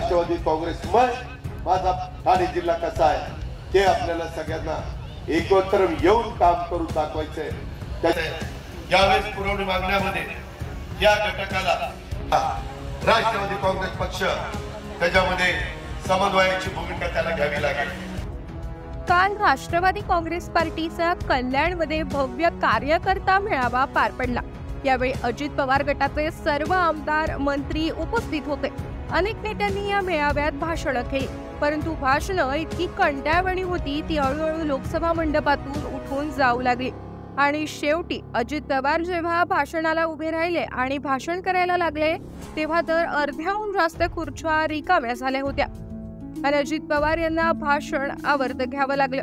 राष्ट्रवादी काँग्रेस माझा ठाणे जिल्हा कसा आहे ते आपल्याला सगळ्यांना एकत्र येऊन काम करून दाखवायचंय। यावेळेस पुरवणी मागण्यामध्ये या घटकाला राष्ट्रवादी काँग्रेस पक्ष त्याच्यामध्ये समन्वयाची भूमिका त्याला घ्यावी लागेल। काल राष्ट्रवादी काँग्रेस पार्टीचा कल्याणमध्ये भव्य कार्यकर्ता मेळावा पार पडला। यावेळी अजित पवार गटाचे सर्व आमदार मंत्री उपस्थित होते। अनेक नेत्यांनी या मेळाव्यात भाषणे केली, परंतु भाषणं इतकी कंटाळवाणी होती ती हळूहळू लोकसभा मंडपातून उठून जाऊ लागली आणि शेवटी अजित पवार जेव्हा भाषणाला उभे राहिले आणि भाषण करायला लागले तेव्हा तर अर्ध्याहून जास्त खुर्च्या रिकाम्या झाल्या होत्या आणि अजित पवार यांना भाषण आवर्त घ्यावं लागलं।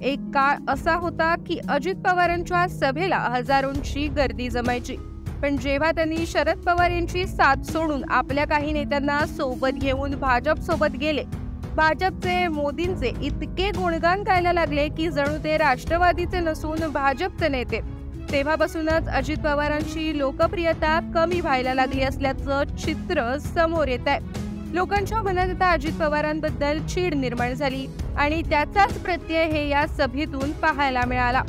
एक काळ असा होता की अजित पवारांच्या सभेला हजारोंची गर्दी जमायची, पण जेव्हा त्यांनी शरद पवार यांची साथ सोडून आपल्या काही नेत्यांना सोबत घेऊन भाजप सोबत गेले, भाजपचे मोदींचे इतके गुणगान गायला लागले की जणू ते राष्ट्रवादीचे नसून भाजपचे नेते, तेव्हापासूनच अजित पवारांची लोकप्रियता कमी व्हायला लागली असल्याचं चित्र समोर येत आहे। लोकांच्या मनात आता अजित पवारांबद्दल चीड निर्माण झाली आणि त्याचाच प्रत्यय हे या सभेतून पाहायला मिळाला।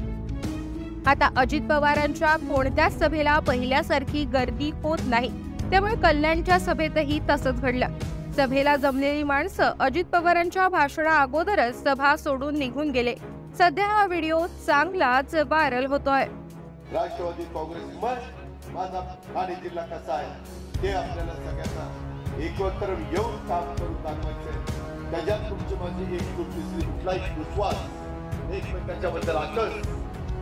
आता अजित पवारांच्या कोणत्याच सभेला पहिल्यासारखी गर्दी होत नाही, त्यामुळे कल्याणच्या सभेतही तसंच घडलं। सभेला जमलेली माणसं अजित पवारांच्या भाषणा अगोदरच सभा सोडून निघून गेले। सध्या हा व्हिडिओ चांगलाच व्हायरल होतोय। राष्ट्रवादी काँग्रेस माझा ठाणे जिल्हा कसा आहे ते आपल्याला सगळ्यांना एकत्र येऊन काम करून दाखवायचंय। त्याच्यात तुमची माझी एक दुसरी कुठलाही विश्वास एकमेकांच्या बद्दल आकर्ष